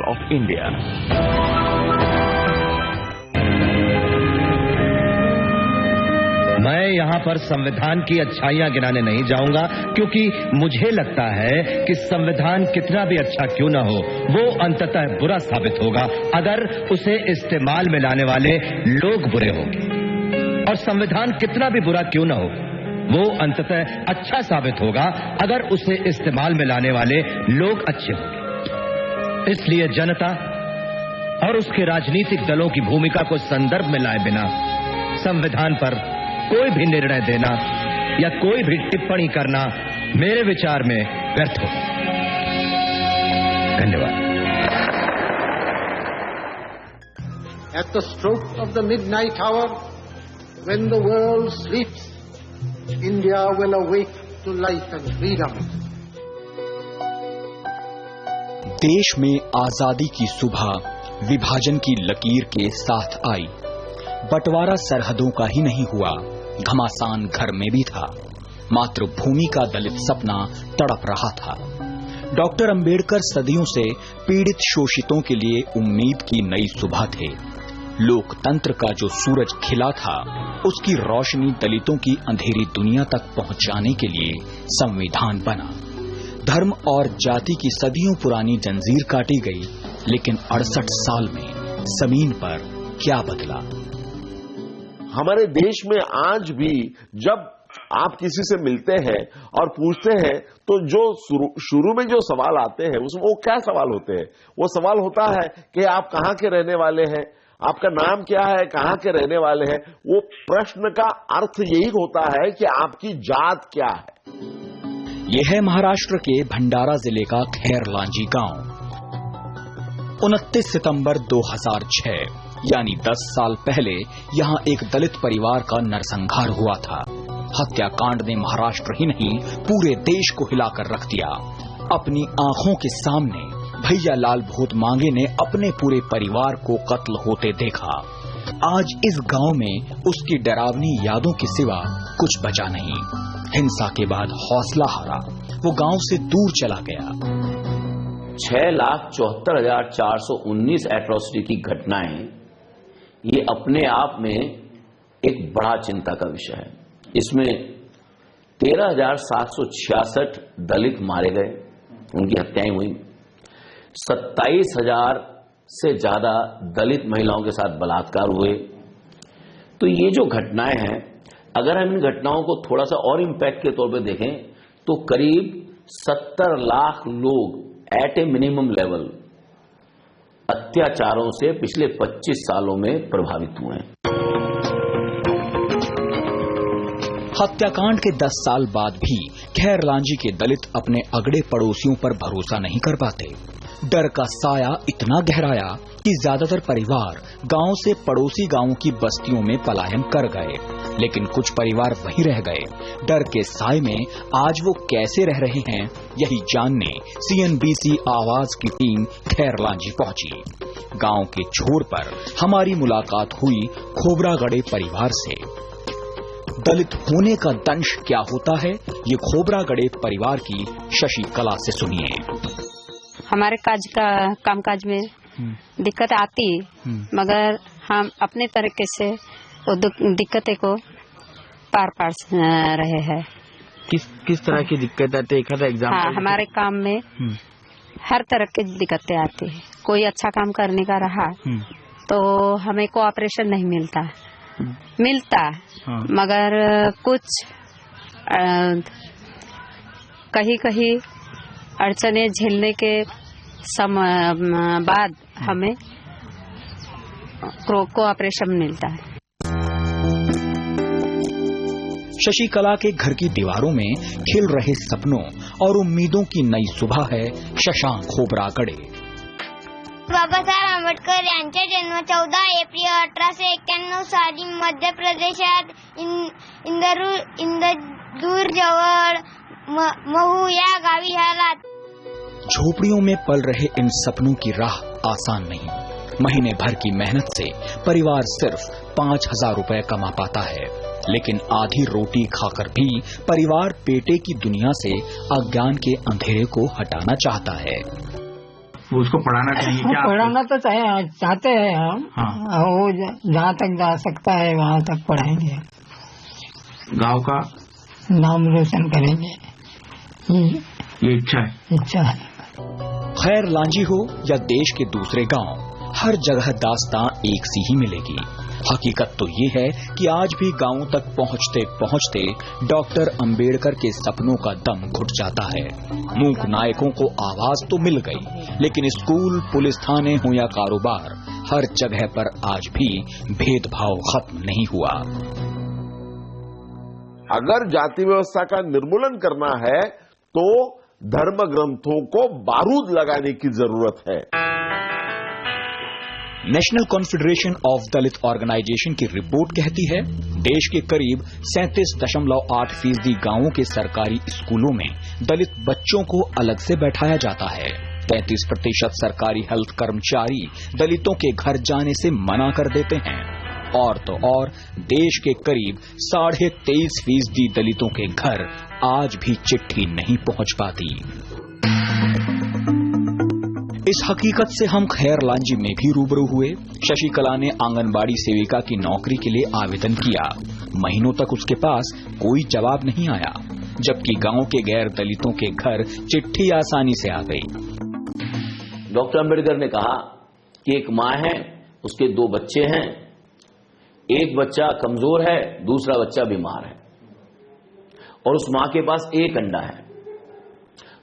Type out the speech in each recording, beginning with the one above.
of India. मैं यहाँ पर संविधान की अच्छाइयाँ गिनाने नहीं जाऊंगा, क्योंकि मुझे लगता है कि संविधान कितना भी अच्छा क्यों न हो, वो अंततः बुरा साबित होगा अगर उसे इस्तेमाल में लाने वाले लोग बुरे होंगे। और संविधान कितना भी बुरा क्यों न हो, वो अंततः अच्छा साबित होगा अगर उसे इस्तेमाल में लाने वाले लोग अच्छे होंगे। इसलिए जनता और उसके राजनीतिक दलों की भूमिका को संदर्भ में लाए बिना संविधान पर कोई भी निर्णय देना या कोई भी टिप्पणी करना मेरे विचार में व्यर्थ होगा। धन्यवाद। At the stroke of the midnight hour, when the world sleeps, India will awake to life and freedom. देश में आजादी की सुबह विभाजन की लकीर के साथ आई। बंटवारा सरहदों का ही नहीं हुआ, घमासान घर में भी था। मातृभूमि का दलित सपना तड़प रहा था। डॉक्टर अंबेडकर सदियों से पीड़ित शोषितों के लिए उम्मीद की नई सुबह थे। लोकतंत्र का जो सूरज खिला था, उसकी रोशनी दलितों की अंधेरी दुनिया तक पहुंचाने के लिए संविधान बना। धर्म और जाति की सदियों पुरानी जंजीर काटी गई, लेकिन 68 साल में जमीन पर क्या बदला? हमारे देश में आज भी जब आप किसी से मिलते हैं और पूछते हैं, तो जो शुरू में जो सवाल आते हैं उसमें वो क्या सवाल होते हैं? वो सवाल होता है कि आप कहाँ के रहने वाले हैं, आपका नाम क्या है, कहाँ के रहने वाले हैं। वो प्रश्न का अर्थ यही होता है कि आपकी जात क्या है। यह है महाराष्ट्र के भंडारा जिले का खैरलांजी गांव। 29 सितंबर 2006 यानी 10 साल पहले यहाँ एक दलित परिवार का नरसंहार हुआ था। हत्याकांड ने महाराष्ट्र ही नहीं पूरे देश को हिलाकर रख दिया। अपनी आंखों के सामने भैया लाल भोत मांगे ने अपने पूरे परिवार को कत्ल होते देखा। आज इस गांव में उसकी डरावनी यादों के सिवा कुछ बचा नहीं। हिंसा के बाद हौसला हारा, वो गांव से दूर चला गया। 6,74,419 एट्रोसिटी की घटनाएं, ये अपने आप में एक बड़ा चिंता का विषय है। इसमें 13,766 दलित मारे गए, उनकी हत्याएं हुई। 27,000 से ज्यादा दलित महिलाओं के साथ बलात्कार हुए। तो ये जो घटनाएं हैं, अगर हम इन घटनाओं को थोड़ा सा और इम्पैक्ट के तौर पे देखें, तो करीब 70 लाख लोग एट ए मिनिमम लेवल अत्याचारों से पिछले 25 सालों में प्रभावित हुए हैं। हत्याकांड के 10 साल बाद भी खैरलांजी के दलित अपने अगड़े पड़ोसियों पर भरोसा नहीं कर पाते। डर का साया इतना गहराया कि ज्यादातर परिवार गांव से पड़ोसी गांवों की बस्तियों में पलायन कर गए, लेकिन कुछ परिवार वहीं रह गए। डर के साए में आज वो कैसे रह रहे हैं, यही जानने CNBC आवाज की टीम खैरलांजी पहुंची। गांव के छोर पर हमारी मुलाकात हुई खोबरागड़े परिवार से। दलित होने का दंश क्या होता है, ये खोबरागड़े परिवार की शशि कला से सुनिए। हमारे कामकाज में दिक्कत आती, मगर हम अपने तरीके से वो दिक्कतें को पार रहे हैं। किस तरह की दिक्कत आती है? एक एग्जाम्पल। हाँ, हमारे काम में हर तरह की दिक्कतें आती है। कोई अच्छा काम करने का रहा तो हमें कोऑपरेशन नहीं मिलता हाँ। मगर कुछ कहीं अड़चने झेलने के बाद हमें कोऑपरेशन मिलता है। शशि कला के घर की दीवारों में खिल रहे सपनों और उम्मीदों की नई सुबह है शशांक खोबरागड़े। बाबासाहेब आंबेडकर यांचा जन्म 14 एप्रिल 1891 साली मध्य प्रदेशात इंदूर जवळ महू या गावी झाला। झोपड़ियों में पल रहे इन सपनों की राह आसान नहीं। महीने भर की मेहनत से परिवार सिर्फ 5,000 रुपए कमा पाता है, लेकिन आधी रोटी खाकर भी परिवार पेटे की दुनिया से अज्ञान के अंधेरे को हटाना चाहता है। वो उसको पढ़ाना चाहिए क्या? पढ़ाना तो चाहते हैं हम। हाँ। वो जहाँ तक जा सकता है वहाँ तक पढ़ाएंगे, गांव का नाम रोशन करेंगे, ये इच्छा है। खैर लांजी हो या देश के दूसरे गांव, हर जगह दास्तां एक सी ही मिलेगी। हकीकत तो ये है कि आज भी गांवों तक पहुंचते पहुंचते डॉक्टर अंबेडकर के सपनों का दम घुट जाता है। मूक नायकों को आवाज तो मिल गई, लेकिन स्कूल, पुलिस थाने हो या कारोबार, हर जगह पर आज भी भेदभाव खत्म नहीं हुआ। अगर जाति व्यवस्था का निर्मूलन करना है तो धर्म ग्रंथों को बारूद लगाने की जरूरत है। National confederation of Dalit organisation की रिपोर्ट कहती है, देश के करीब 37.8% गांवों के सरकारी स्कूलों में दलित बच्चों को अलग से बैठाया जाता है। 33% सरकारी हेल्थ कर्मचारी दलितों के घर जाने से मना कर देते हैं। और तो और देश के करीब 23.5% दलितों के घर आज भी चिट्ठी नहीं पहुंच पाती। इस हकीकत से हम खैर लांजी में भी रूबरू हुए। शशिकला ने आंगनबाड़ी सेविका की नौकरी के लिए आवेदन किया। महीनों तक उसके पास कोई जवाब नहीं आया, जबकि गांव के गैर दलितों के घर चिट्ठी आसानी से आ गई। डॉक्टर अंबेडकर ने कहा कि एक माँ है, उसके 2 बच्चे हैं, एक बच्चा कमजोर है, दूसरा बच्चा बीमार है, और उस माँ के पास 1 अंडा है।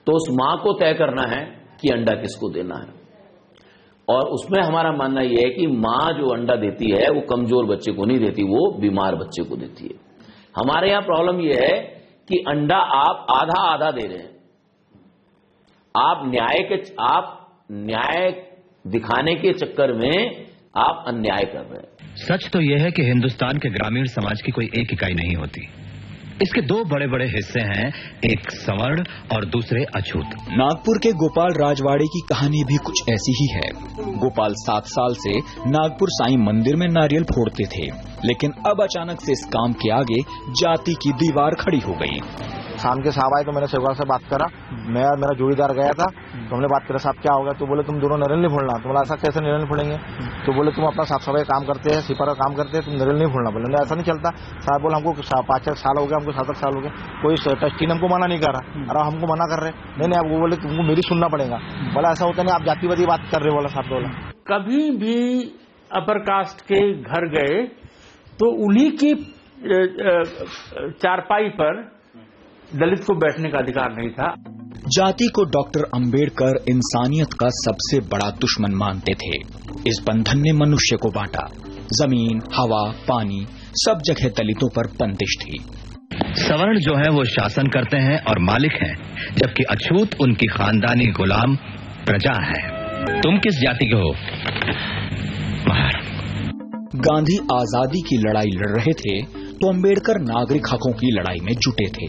तो उस माँ को तय करना है कि अंडा किसको देना है। और उसमें हमारा मानना यह है कि माँ जो अंडा देती है वो कमजोर बच्चे को नहीं देती, वो बीमार बच्चे को देती है। हमारे यहां प्रॉब्लम यह है कि अंडा आप आधा आधा दे रहे हैं। आप न्याय दिखाने के चक्कर में आप अन्याय कर रहे हैं। सच तो यह है कि हिंदुस्तान के ग्रामीण समाज की कोई एक इकाई नहीं होती। इसके 2 बड़े बड़े हिस्से हैं, एक सवर्ण और दूसरे अछूत। नागपुर के गोपाल राजवाड़े की कहानी भी कुछ ऐसी ही है। गोपाल 7 साल से नागपुर साईं मंदिर में नारियल फोड़ते थे, लेकिन अब अचानक से इस काम के आगे जाति की दीवार खड़ी हो गई। शाम के साहब आए तो मैंने सेवकार से बात करा, मैं और मेरा जोड़ीदार गया था, तो हमने बात करा साहब क्या होगा, तो बोले तुम दोनों नारियल नहीं फोड़ना। तो बोला ऐसा कैसे नारियल नहीं फोड़ेंगे? तो बोले तुम अपना साफ सफाई काम करते हैं, सिपर का काम करते हैं, तुम नारियल नहीं फोड़ना। बोले ऐसा नहीं चलता साहब। बोला हमको 5 साल हो गया, हमको 7 साल हो गए, कोई ट्रस्टी ने हमको मना नहीं करा। अरे हमको मना कर रहे नहीं, आप वो बोले तुमको मेरी सुनना पड़ेगा। बोला ऐसा होता नहीं, आप जातिवादी बात कर रहे हो। बोला साहब बोला कभी भी अपर कास्ट के घर गए तो उन्हीं की चारपाई पर दलित को बैठने का अधिकार नहीं था। जाति को डॉक्टर अंबेडकर इंसानियत का सबसे बड़ा दुश्मन मानते थे। इस बंधन ने मनुष्य को बांटा। जमीन, हवा, पानी, सब जगह दलितों पर बंदिश थी। सवर्ण जो है वो शासन करते हैं और मालिक हैं, जबकि अछूत उनकी खानदानी गुलाम प्रजा है। तुम किस जाति के हो? गांधी आजादी की लड़ाई लड़ रहे थे तो अंबेडकर नागरिक हकों की लड़ाई में जुटे थे।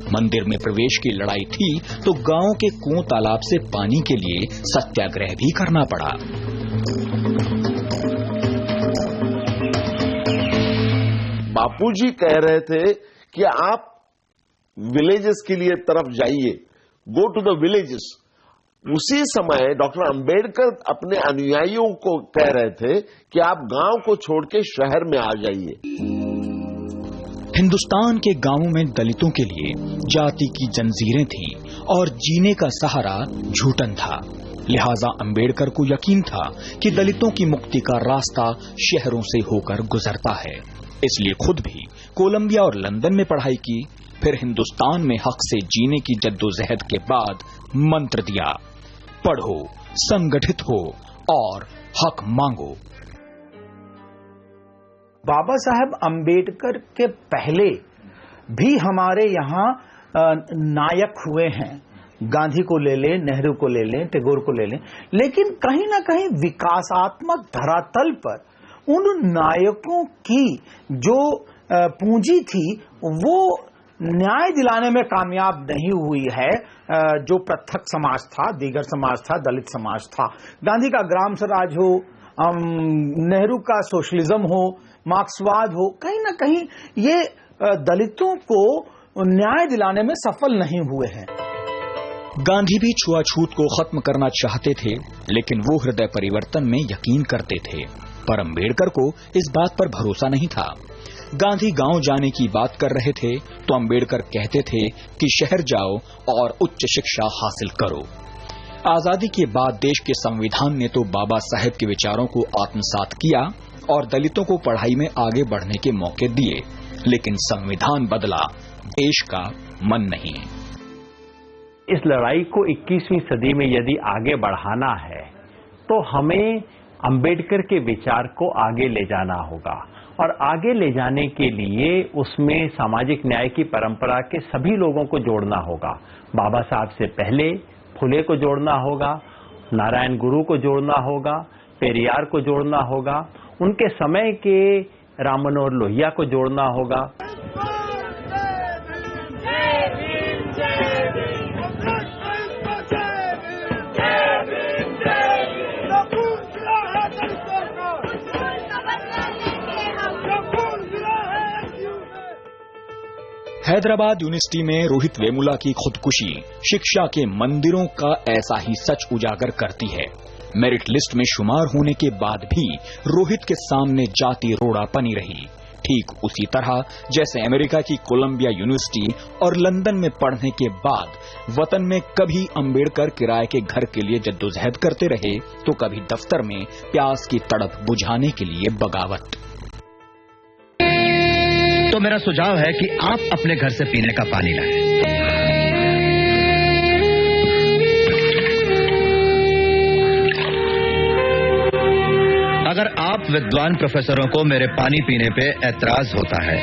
मंदिर में प्रवेश की लड़ाई थी तो गांव के कुओं तालाब से पानी के लिए सत्याग्रह भी करना पड़ा। बापूजी कह रहे थे कि आप विलेजेस के लिए तरफ जाइए, गो टू द विलेजेस। उसी समय डॉक्टर अंबेडकर अपने अनुयायियों को कह रहे थे कि आप गांव को छोड़ के शहर में आ जाइए। हिंदुस्तान के गांवों में दलितों के लिए जाति की जंजीरें थीं और जीने का सहारा झूठन था। लिहाजा अंबेडकर को यकीन था कि दलितों की मुक्ति का रास्ता शहरों से होकर गुजरता है। इसलिए खुद भी कोलंबिया और लंदन में पढ़ाई की, फिर हिंदुस्तान में हक से जीने की जद्दोजहद के बाद मंत्र दिया, पढ़ो, संगठित हो और हक मांगो। बाबा साहब अंबेडकर के पहले भी हमारे यहाँ नायक हुए हैं। गांधी को ले लें, नेहरू को ले लें, टैगोर को ले लें, लेकिन कहीं ना कहीं विकासात्मक धरातल पर उन नायकों की जो पूंजी थी वो न्याय दिलाने में कामयाब नहीं हुई है। जो पृथक समाज था, दीगर समाज था, दलित समाज था। गांधी का ग्राम स्वराज हो, नेहरू का सोशलिज्म हो, मार्क्सवाद हो, कहीं ना कहीं ये दलितों को न्याय दिलाने में सफल नहीं हुए हैं। गांधी भी छुआछूत को खत्म करना चाहते थे, लेकिन वो हृदय परिवर्तन में यकीन करते थे। पर अंबेडकर को इस बात पर भरोसा नहीं था। गांधी गांव जाने की बात कर रहे थे तो अंबेडकर कहते थे कि शहर जाओ और उच्च शिक्षा हासिल करो। आजादी के बाद देश के संविधान ने तो बाबा साहेब के विचारों को आत्मसात किया और दलितों को पढ़ाई में आगे बढ़ने के मौके दिए, लेकिन संविधान बदला, देश का मन नहीं। इस लड़ाई को 21वीं सदी में यदि आगे बढ़ाना है तो हमें अंबेडकर के विचार को आगे ले जाना होगा, और आगे ले जाने के लिए उसमें सामाजिक न्याय की परंपरा के सभी लोगों को जोड़ना होगा। बाबा साहब से पहले फुले को जोड़ना होगा, नारायण गुरु को जोड़ना होगा, पेरियार को जोड़ना होगा, उनके समय के राम मनोहर लोहिया को जोड़ना होगा। हैदराबाद यूनिवर्सिटी में रोहित वेमुला की खुदकुशी शिक्षा के मंदिरों का ऐसा ही सच उजागर करती है। मेरिट लिस्ट में शुमार होने के बाद भी रोहित के सामने जाति रोड़ा बनी रही, ठीक उसी तरह जैसे अमेरिका की कोलंबिया यूनिवर्सिटी और लंदन में पढ़ने के बाद वतन में कभी अंबेडकर किराए के घर के लिए जद्दोजहद करते रहे तो कभी दफ्तर में प्यास की तड़प बुझाने के लिए बगावत। तो मेरा सुझाव है कि आप अपने घर से पीने का पानी लाएं। अगर आप विद्वान प्रोफेसरों को मेरे पानी पीने पे ऐतराज होता है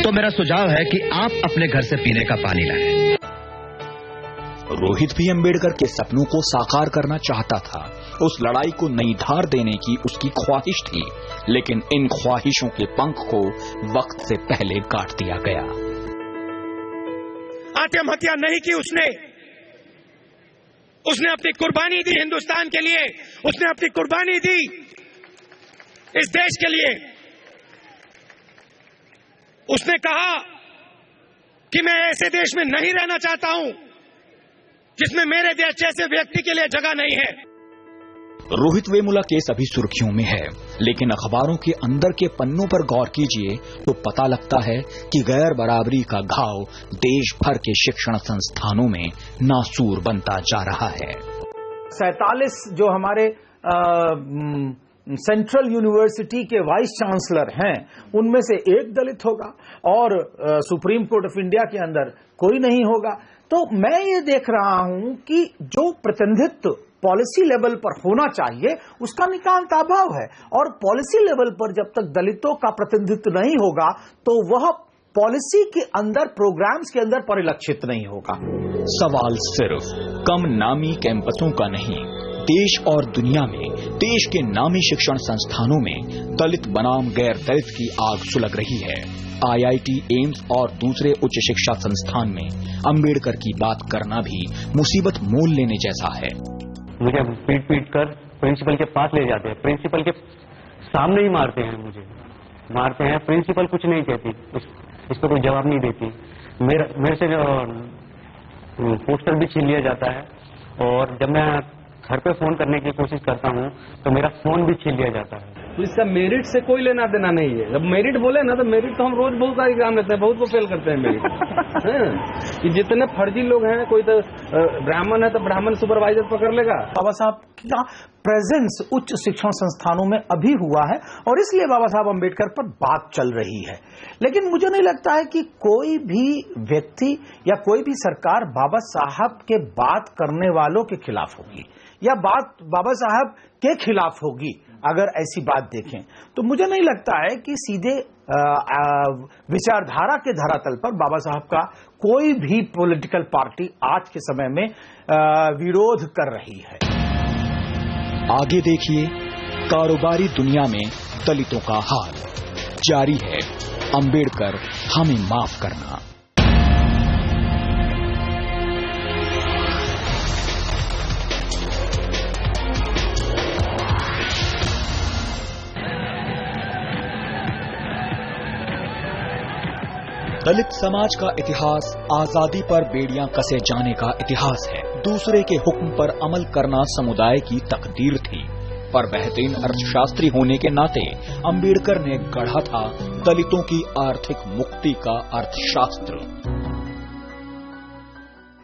तो मेरा सुझाव है कि आप अपने घर से पीने का पानी लाएं। रोहित भी अंबेडकर के सपनों को साकार करना चाहता था। उस लड़ाई को नई धार देने की उसकी ख्वाहिश थी, लेकिन इन ख्वाहिशों के पंख को वक्त से पहले काट दिया गया। आत्महत्या नहीं की उसने अपनी कुर्बानी दी हिंदुस्तान के लिए, उसने अपनी कुर्बानी दी इस देश के लिए। उसने कहा कि मैं ऐसे देश में नहीं रहना चाहता हूं जिसमें मेरे देश जैसे व्यक्ति के लिए जगह नहीं है। रोहित वेमुला केस अभी सुर्खियों में है, लेकिन अखबारों के अंदर के पन्नों पर गौर कीजिए तो पता लगता है कि गैर बराबरी का घाव देश भर के शिक्षण संस्थानों में नासूर बनता जा रहा है। 47 जो हमारे सेंट्रल यूनिवर्सिटी के वाइस चांसलर हैं उनमें से एक दलित होगा और सुप्रीम कोर्ट ऑफ इंडिया के अंदर कोई नहीं होगा। तो मैं ये देख रहा हूं कि जो प्रतिनिधित्व पॉलिसी लेवल पर होना चाहिए उसका नितांत अभाव है, और पॉलिसी लेवल पर जब तक दलितों का प्रतिनिधित्व नहीं होगा तो वह पॉलिसी के अंदर, प्रोग्राम्स के अंदर परिलक्षित नहीं होगा। सवाल सिर्फ कम नामी कैंपसों का नहीं, देश और दुनिया में देश के नामी शिक्षण संस्थानों में दलित बनाम गैर दलित की आग सुलग रही है। IIT, एम्स और दूसरे उच्च शिक्षा संस्थान में अंबेडकर की बात करना भी मुसीबत मोल लेने जैसा है। मुझे पीट कर प्रिंसिपल के पास ले जाते हैं, प्रिंसिपल के सामने ही मारते हैं, मुझे मारते हैं। प्रिंसिपल कुछ नहीं कहती, इस पर कोई जवाब नहीं देती। मेरे से पोस्टर भी छीन लिया जाता है, और जब मैं घर पे फोन करने की कोशिश करता हूँ तो मेरा फोन भी छीन लिया जाता है। तो इसका मेरिट से कोई लेना देना नहीं है। जब मेरिट बोले ना तो मेरिट तो हम रोज बहुत सारे एग्जाम लेते हैं, बहुत को फेल करते हैं मेरिट। कि जितने फर्जी लोग हैं, कोई तो ब्राह्मण है तो ब्राह्मण सुपरवाइजर पकड़ लेगा। बाबा साहब का प्रेजेंस उच्च शिक्षण संस्थानों में अभी हुआ है और इसलिए बाबा साहब अंबेडकर पर बात चल रही है। लेकिन मुझे नहीं लगता है कि कोई भी व्यक्ति या कोई भी सरकार बाबा साहब के बात करने वालों के खिलाफ होगी या बात बाबा साहब के खिलाफ होगी। अगर ऐसी बात देखें तो मुझे नहीं लगता है कि सीधे विचारधारा के धरातल पर बाबा साहब का कोई भी पॉलिटिकल पार्टी आज के समय में विरोध कर रही है। आगे देखिए, कारोबारी दुनिया में दलितों का हाल जारी है। अंबेडकर हमें माफ करना। दलित समाज का इतिहास आजादी पर बेड़ियां कसे जाने का इतिहास है। दूसरे के हुक्म पर अमल करना समुदाय की तकदीर थी, पर बेहतरीन अर्थशास्त्री होने के नाते अंबेडकर ने गढ़ा था दलितों की आर्थिक मुक्ति का अर्थशास्त्र।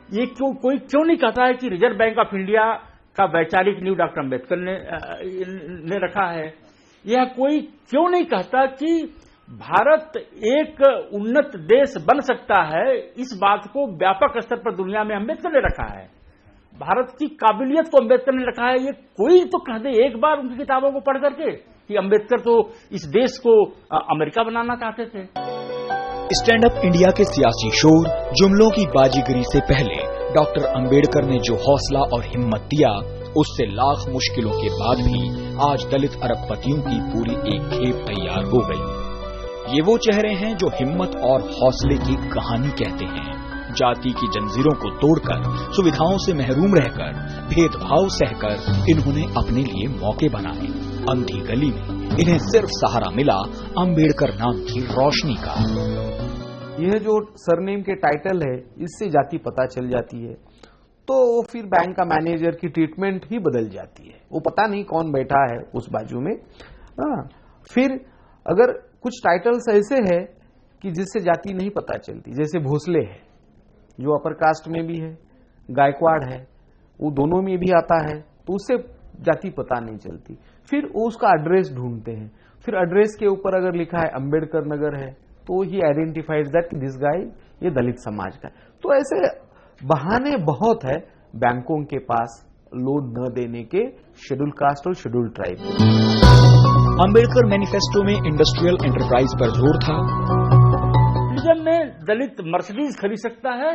ये कोई क्यों नहीं कहता है कि रिजर्व बैंक ऑफ इंडिया का वैचारिक नींव डॉक्टर अंबेडकर ने रखा है? यह कोई क्यों नहीं कहता कि भारत एक उन्नत देश बन सकता है? इस बात को व्यापक स्तर पर दुनिया में अंबेडकर ने रखा है। भारत की काबिलियत को अंबेडकर ने रखा है। ये कोई तो कह दे एक बार उनकी किताबों को पढ़ करके कि अंबेडकर तो इस देश को अमेरिका बनाना चाहते थे। स्टैंड अप इंडिया के सियासी शोर, जुमलों की बाजीगरी से पहले डॉक्टर अंबेडकर ने जो हौसला और हिम्मत दिया, उससे लाख मुश्किलों के बाद भी आज दलित अरबपतियों की पूरी एक खेप तैयार हो गई। ये वो चेहरे हैं जो हिम्मत और हौसले की कहानी कहते हैं। जाति की जंजीरों को तोड़कर, सुविधाओं से महरूम रहकर, भेदभाव सहकर इन्होंने अपने लिए मौके बनाए। अंधी गली में इन्हें सिर्फ सहारा मिला अंबेडकर नाम की रोशनी का। यह जो सरनेम के टाइटल है, इससे जाति पता चल जाती है, तो फिर बैंक का मैनेजर की ट्रीटमेंट ही बदल जाती है। वो पता नहीं कौन बैठा है उस बाजू में। फिर अगर कुछ टाइटल्स ऐसे हैं कि जिससे जाति नहीं पता चलती, जैसे भोसले है जो अपर कास्ट में भी है, गायकवाड़ है वो दोनों में भी आता है, तो उससे जाति पता नहीं चलती। फिर वो उसका एड्रेस ढूंढते हैं, फिर एड्रेस के ऊपर अगर लिखा है अंबेडकर नगर है तो ही आइडेंटिफाइज दैट दिस गाय ये दलित समाज का है। तो ऐसे बहाने बहुत है बैंकों के पास लोन न देने के शेड्यूल कास्ट और शेड्यूल ट्राइब। अंबेडकर मैनिफेस्टो में इंडस्ट्रियल एंटरप्राइज पर जोर था। कैपिटलिज्म में दलित मर्सिडीज खरीद सकता है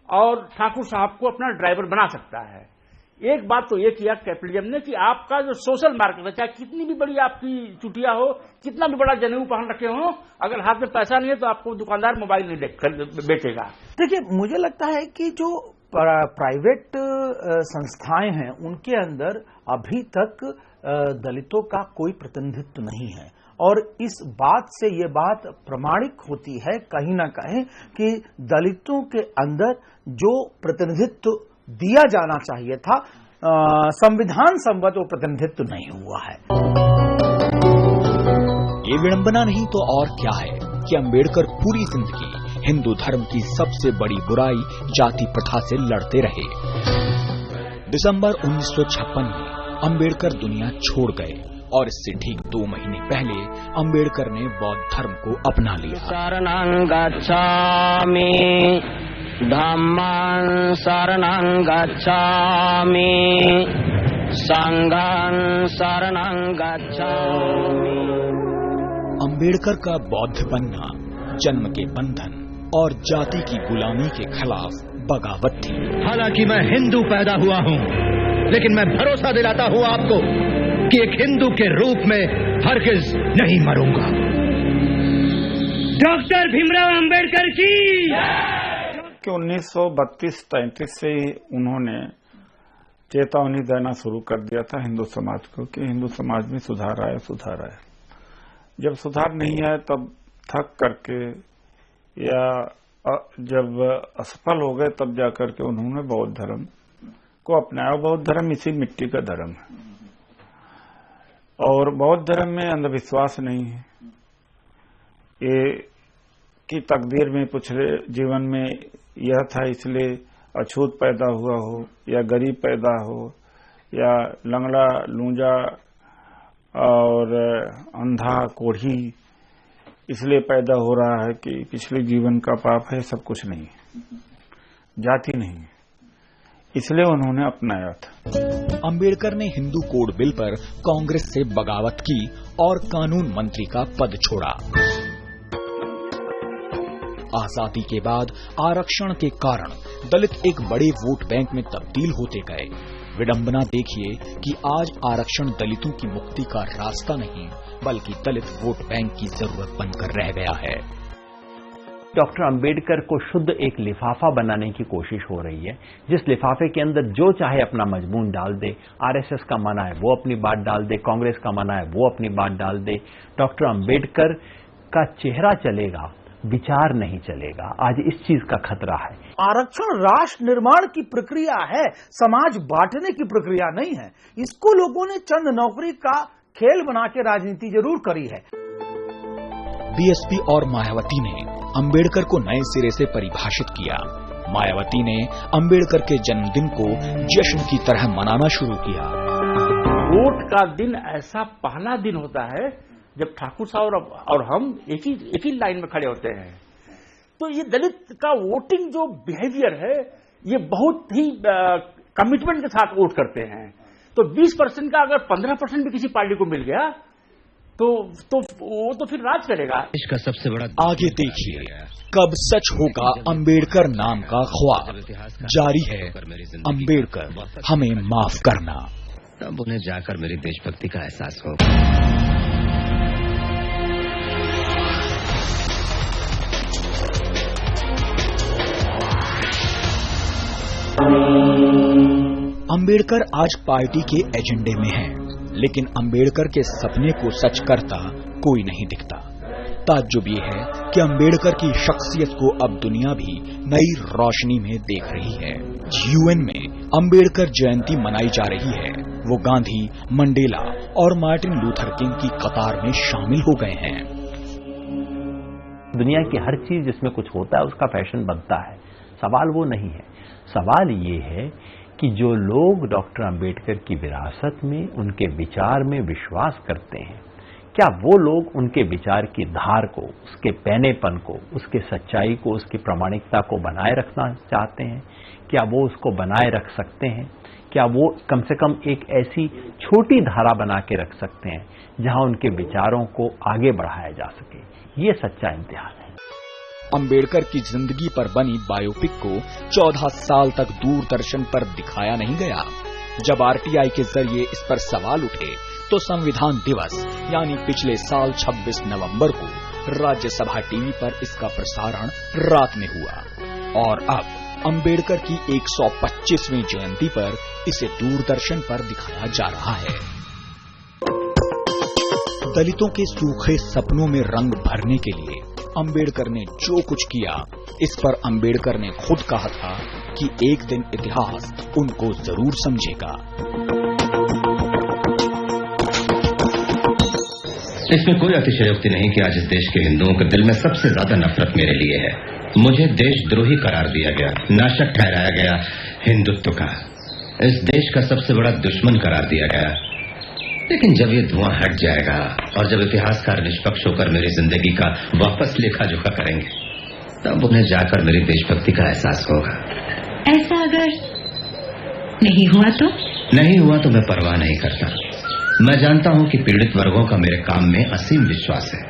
और ठाकुर साहब को अपना ड्राइवर बना सकता है। एक बात तो ये किया कैपिटलिज्म ने कि आपका जो सोशल मार्केट है, चाहे कितनी भी बड़ी आपकी चुटिया हो, कितना भी बड़ा जनेऊ पहन रखे हो, अगर हाथ में पैसा नहीं है तो आपको दुकानदार मोबाइल नहीं बेचेगा। देखिए, मुझे लगता है कि जो प्राइवेट संस्थाएं हैं उनके अंदर अभी तक दलितों का कोई प्रतिनिधित्व नहीं है, और इस बात से ये बात प्रमाणिक होती है कहीं ना कहीं कि दलितों के अंदर जो प्रतिनिधित्व दिया जाना चाहिए था, संविधान सम्मत वो प्रतिनिधित्व नहीं हुआ है। ये विडंबना नहीं तो और क्या है कि अंबेडकर पूरी जिंदगी हिंदू धर्म की सबसे बड़ी बुराई जाति प्रथा से लड़ते रहे। दिसंबर 1956 में अंबेडकर दुनिया छोड़ गए और इससे ठीक 2 महीने पहले अंबेडकर ने बौद्ध धर्म को अपना लिया। शरणं गच्छामि धम्मं शरणं गच्छामि संघं शरणं गच्छामि। अंबेडकर का बौद्ध बनना जन्म के बंधन और जाति की गुलामी के खिलाफ बगावत थी। हालांकि मैं हिंदू पैदा हुआ हूं, लेकिन मैं भरोसा दिलाता हूं आपको कि एक हिंदू के रूप में हरगिज नहीं मरूंगा। डॉक्टर भीमराव अंबेडकर की 1932-33 से उन्होंने चेतावनी देना शुरू कर दिया था हिंदू समाज को कि हिंदू समाज में सुधार आया। जब सुधार नहीं आया तब थक करके या जब असफल हो गए तब जाकर के उन्होंने बौद्ध धर्म को अपनाया। बौद्ध धर्म इसी मिट्टी का धर्म है और बौद्ध धर्म में अंधविश्वास नहीं है। ये की तकदीर में पिछले जीवन में यह था, इसलिए अछूत पैदा हुआ हो या गरीब पैदा हो या लंगड़ा लूंजा और अंधा कोढ़ी इसलिए पैदा हो रहा है कि पिछले जीवन का पाप है, सब कुछ नहीं है, जाति नहीं है, इसलिए उन्होंने अपनाया था। अंबेडकर ने हिंदू कोड बिल पर कांग्रेस से बगावत की और कानून मंत्री का पद छोड़ा। आजादी के बाद आरक्षण के कारण दलित एक बड़े वोट बैंक में तब्दील होते गए। विडंबना देखिए कि आज आरक्षण दलितों की मुक्ति का रास्ता नहीं बल्कि दलित वोट बैंक की जरूरत बनकर रह गया है। डॉक्टर अंबेडकर को शुद्ध एक लिफाफा बनाने की कोशिश हो रही है, जिस लिफाफे के अंदर जो चाहे अपना मजमून डाल दे। आरएसएस का मना है वो अपनी बात डाल दे, कांग्रेस का मना है वो अपनी बात डाल दे। डॉक्टर अंबेडकर का चेहरा चलेगा विचार नहीं चलेगा। आज इस चीज का खतरा है। आरक्षण राष्ट्र निर्माण की प्रक्रिया है, समाज बांटने की प्रक्रिया नहीं है। इसको लोगों ने चंद नौकरी का खेल बना के राजनीति जरूर करी है। बीएसपी और मायावती ने अंबेडकर को नए सिरे से परिभाषित किया। मायावती ने अंबेडकर के जन्मदिन को जश्न की तरह मनाना शुरू किया। वोट का दिन ऐसा पहला दिन होता है जब ठाकुर साहब और हम एक ही लाइन में खड़े होते हैं। तो ये दलित का वोटिंग जो बिहेवियर है, ये बहुत ही कमिटमेंट के साथ वोट करते हैं। तो 20% का अगर 15% भी किसी पार्टी को मिल गया तो वो तो फिर राज करेगा। इसका सबसे बड़ा आगे देखिए कब सच होगा अंबेडकर नाम का ख्वाब। जारी है अंबेडकर हमें माफ करना। तब उन्हें जाकर मेरी देशभक्ति का एहसास होगा। अंबेडकर आज पार्टी के एजेंडे में है, लेकिन अंबेडकर के सपने को सच करता कोई नहीं दिखता। ताज्जुब ये है कि अंबेडकर की शख्सियत को अब दुनिया भी नई रोशनी में देख रही है। यूएन में अंबेडकर जयंती मनाई जा रही है। वो गांधी, मंडेला और मार्टिन लूथर किंग की कतार में शामिल हो गए हैं। दुनिया की हर चीज जिसमें कुछ होता है उसका फैशन बनता है। सवाल वो नहीं है। सवाल ये है कि जो लोग डॉक्टर अंबेडकर की विरासत में, उनके विचार में विश्वास करते हैं, क्या वो लोग उनके विचार की धार को, उसके पैनेपन को, उसके सच्चाई को, उसकी प्रामाणिकता को बनाए रखना चाहते हैं? क्या वो उसको बनाए रख सकते हैं? क्या वो कम से कम एक ऐसी छोटी धारा बना के रख सकते हैं जहां उनके विचारों को आगे बढ़ाया जा सके? ये सच्चा इम्तिहान है। अंबेडकर की जिंदगी पर बनी बायोपिक को 14 साल तक दूरदर्शन पर दिखाया नहीं गया। जब आरटीआई के जरिए इस पर सवाल उठे तो संविधान दिवस यानी पिछले साल 26 नवंबर को राज्यसभा टीवी पर इसका प्रसारण रात में हुआ और अब अंबेडकर की 125वीं जयंती पर इसे दूरदर्शन पर दिखाया जा रहा है। दलितों के सूखे सपनों में रंग भरने के लिए अंबेडकर ने जो कुछ किया, इस पर अंबेडकर ने खुद कहा था कि एक दिन इतिहास उनको जरूर समझेगा। इसमें कोई अतिशयोक्ति नहीं कि आज इस देश के हिंदुओं के दिल में सबसे ज्यादा नफरत मेरे लिए है। मुझे देशद्रोही करार दिया गया, नाशक ठहराया गया हिंदुत्व का, इस देश का सबसे बड़ा दुश्मन करार दिया गया। लेकिन जब ये धुआं हट जाएगा और जब इतिहासकार निष्पक्ष होकर मेरी जिंदगी का वापस लेखा जोखा करेंगे, तब उन्हें जाकर मेरी देशभक्ति का एहसास होगा। ऐसा अगर नहीं हुआ तो? नहीं हुआ तो मैं परवाह नहीं करता। मैं जानता हूं कि पीड़ित वर्गों का मेरे काम में असीम विश्वास है।